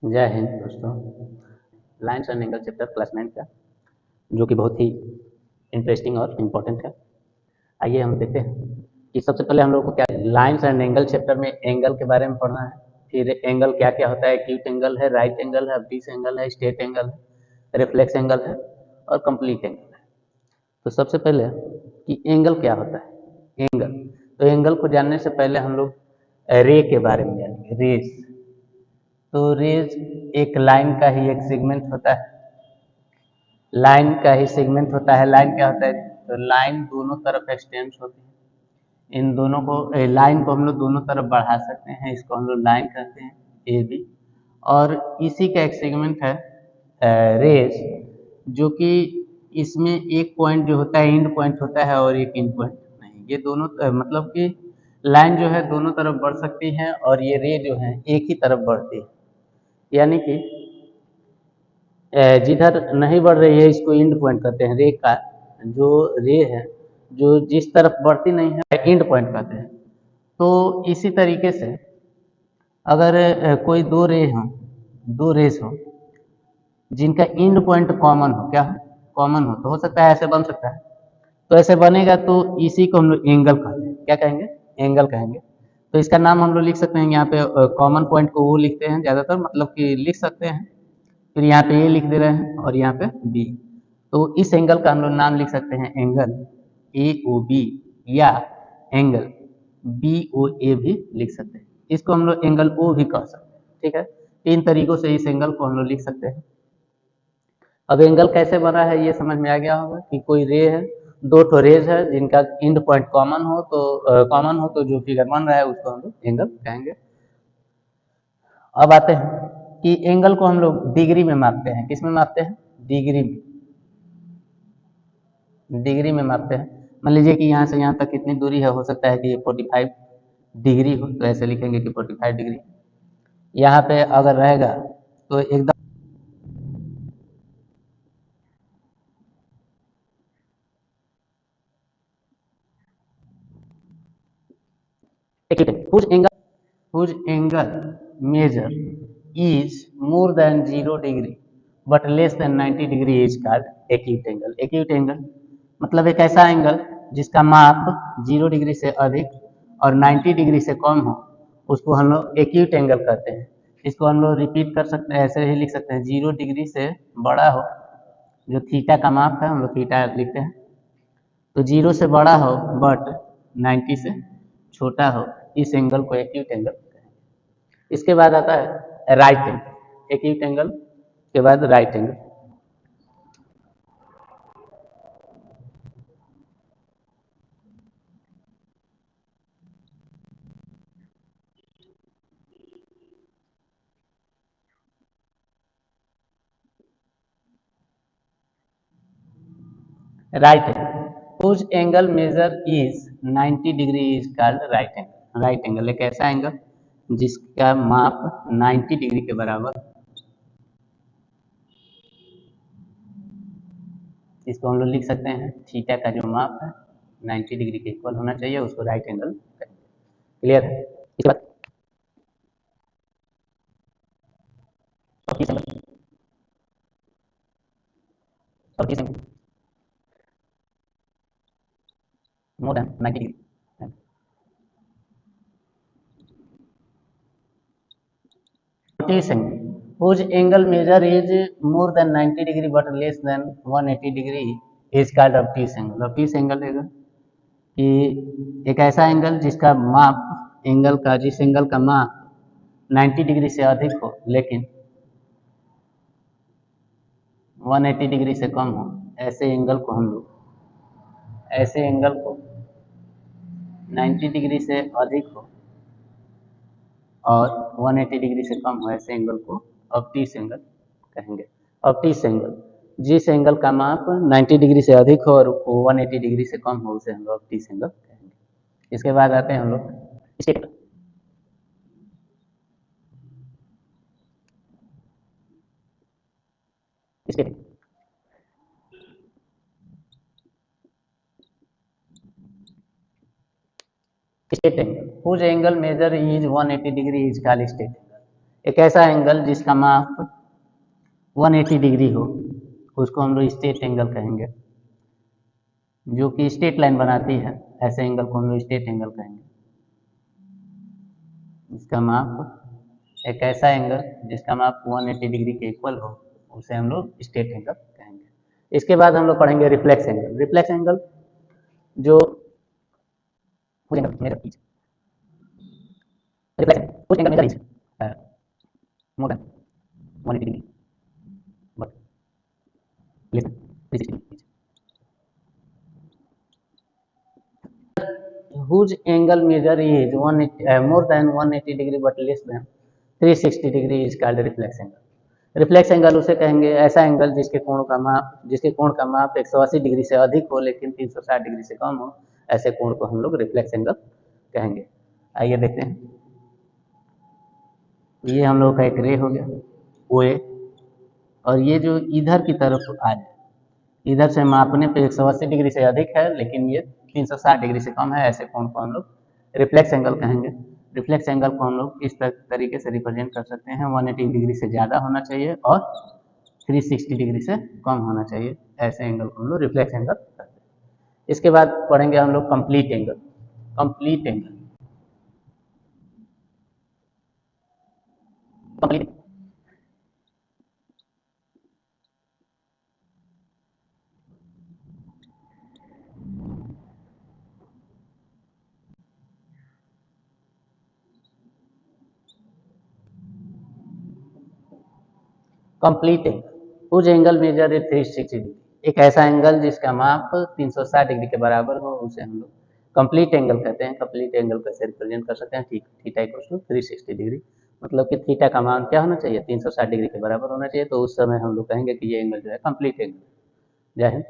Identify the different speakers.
Speaker 1: जय हिंद दोस्तों। Lines and angle chapter class 9 का, जो कि बहुत ही इंटरेस्टिंग और इम्पोर्टेंट है। आइए हम देखते हैं कि सबसे पहले हम लोग को क्या लाइन्स एंड एंगल चैप्टर में एंगल के बारे में पढ़ना है। फिर एंगल क्या क्या होता है, एक्यूट एंगल है, राइट एंगल है, ऑब्ट्यूस एंगल है, स्ट्रेट एंगल है, रिफ्लेक्स एंगल है और कंप्लीट एंगल है। तो सबसे पहले कि एंगल क्या होता है। एंगल को जानने से पहले हम लोग रे के बारे में जानेंगे। रेज, तो रेज एक लाइन का ही एक सेगमेंट होता है। लाइन का ही सेगमेंट होता है। लाइन क्या होता है, तो लाइन दोनों तरफ एक्सटेंस होती है। इन दोनों को लाइन को हम लोग दोनों तरफ बढ़ा सकते हैं, इसको हम लोग लाइन कहते हैं, ए बी। और इसी का एक सेगमेंट है रेज, जो कि इसमें एक पॉइंट जो होता है एंड पॉइंट होता है और एक एंड पॉइंट नहीं। ये दोनों मतलब कि लाइन जो है दोनों तरफ बढ़ सकती है और ये रे जो है एक ही तरफ बढ़ती है। यानी कि जिधर नहीं बढ़ रही है इसको एंड पॉइंट कहते हैं। रे का जो रे है, जो जिस तरफ बढ़ती नहीं है, एंड पॉइंट कहते हैं। तो इसी तरीके से अगर कोई दो रेस हो जिनका एंड पॉइंट कॉमन हो, क्या कॉमन हो, तो हो सकता है ऐसे बन सकता है। तो ऐसे बनेगा तो इसी को हम लोग एंगल कहते हैं। क्या कहेंगे, एंगल कहेंगे। तो इसका नाम हम लोग लिख सकते हैं, यहाँ पे कॉमन पॉइंट को वो लिखते हैं ज़्यादातर, मतलब कि लिख सकते हैं। फिर यहाँ पे ए लिख दे रहे हैं और यहाँ पे बी। तो इस एंगल का हम लोग नाम लिख सकते हैं एंगल ए ओ बी, या एंगल बी ओ ए भी लिख सकते हैं। इसको हम लोग एंगल ओ भी कह सकते हैं। ठीक है, तीन तरीकों से इस एंगल को हम लोग लिख सकते हैं। अब एंगल कैसे बना है ये समझ में आ गया होगा कि कोई रे है, दो ठो रेज है जिनका एंड पॉइंट कॉमन हो तो जो फिगर बन रहा है उसको हम लोग एंगल कहेंगे। अब आते हैं कि एंगल को हम लोग डिग्री में मापते हैं। किस में मापते हैं, डिग्री में। डिग्री में मापते हैं। मान लीजिए कि यहाँ से यहाँ तक कितनी दूरी है, हो सकता है कि ये 45 डिग्री हो, तो ऐसे लिखेंगे कि 45 डिग्री। यहाँ पे अगर रहेगा तो एकदम whose angle measure is more than 0 degree but less than 90 degree is called acute angle। acute angle मतलब एक ऐसा एंगल जिसका माप 0 डिग्री से अधिक और 90 डिग्री से कम हो, उसको हम लोग एक्यूट एंगल कहते हैं। इसको हम लोग रिपीट कर सकते हैं, ऐसे ही लिख सकते हैं, 0 डिग्री से बड़ा हो, जो थीटा का माप है हम लोग थीटा लिखते हैं, तो 0 से बड़ा हो बट 90 से छोटा हो, इस एंगल को एक्यूट एंगल कहेंगे। इसके बाद आता है राइट एंगल। एक्यूट एंगल के बाद right angle. Right angle whose angle measure is 90 degree is called right angle. Right angle एक ऐसा एंगल जिसका माप 90 डिग्री के बराबर, इसको हम लोग लिख सकते हैं, थीटा का जो माप है 90 डिग्री के इक्वल होना चाहिए, उसको राइट एंगल कहेंगे। क्लियर है। इसके बाद more than 90 degree. obtuse angle whose angle measure is more than 90 degree but less than 180 degree is called obtuse angle। obtuse angle है कि एक ऐसा एंगल जिसका माप, जिस एंगल का माप 90 डिग्री से अधिक हो लेकिन 180 डिग्री से कम हो, ऐसे एंगल को 90 डिग्री से अधिक हो और 180 डिग्री से कम हो, ऐसे एंगल को ऑब्ट्यूस एंगल कहेंगे। ऑब्ट्यूस एंगल जिस एंगल का माप 90 डिग्री से अधिक हो और 180 डिग्री से कम हो, उसे हम लोग ऑब्ट्यूस एंगल कहेंगे। इसके बाद आते हैं हम लोग state state state angle whose angle measure is 180 degree is called state angle. एक ऐसा एंगल जिसका माप 180 डिग्री हो, उसको हम लोग स्ट्रेट एंगल कहेंगे। जो कि स्ट्रेट लाइन बनाती है, ऐसे एंगल को हम लोग स्ट्रेट एंगल कहेंगे। इसका माप एक ऐसा एंगल जिसका माप 180 डिग्री के इक्वल हो, उसे हम लोग स्ट्रेट एंगल कहेंगे। इसके बाद हम लोग पढ़ेंगे रिफ्लेक्स एंगल। रिफ्लेक्स एंगल जो reflex angle measure is more than 180 degree but less than 360 degree. whose angle measure is more than 180 degree but less than 360 degree is called reflex angle. Reflex angle उसे कहेंगे ऐसा angle जिसके कोण का माप 180 degree से अधिक हो लेकिन 360 डिग्री से कम हो, ऐसे कोण को हम लोग रिफ्लेक्स एंगल कहेंगे। आइए देखते हैं। ये हम लोग का एक रे हो गया OA, और ये जो इधर की तरफ आ जाए, इधर से मापने पे 180 डिग्री से अधिक है लेकिन ये 360 डिग्री से कम है, ऐसे कोण को हम लोग रिफ्लेक्स एंगल कहेंगे। रिफ्लेक्स एंगल को हम लोग इस तरीके से रिप्रेजेंट कर सकते हैं, 180 डिग्री से ज़्यादा होना चाहिए और 360 डिग्री से कम होना चाहिए, ऐसे एंगल को हम लोग रिफ्लेक्स एंगल कहते हैं। इसके बाद पढ़ेंगे हम लोग complete angle. Complete angle complete angle कुछ एंगल मेजर है 360 डिग्री। एक ऐसा एंगल जिसका माप 360 डिग्री के बराबर हो, उसे हम लोग कंप्लीट एंगल कहते हैं। कंप्लीट एंगल कैसे रिप्रेजेंट कर सकते हैं? थीटा इक्वल्स टू 360 डिग्री, मतलब कि थीटा का मान क्या होना चाहिए? 360 डिग्री के बराबर होना चाहिए। तो उस समय हम लोग कहेंगे कि ये एंगल जो है कंप्लीट एंगल। जय हिंद।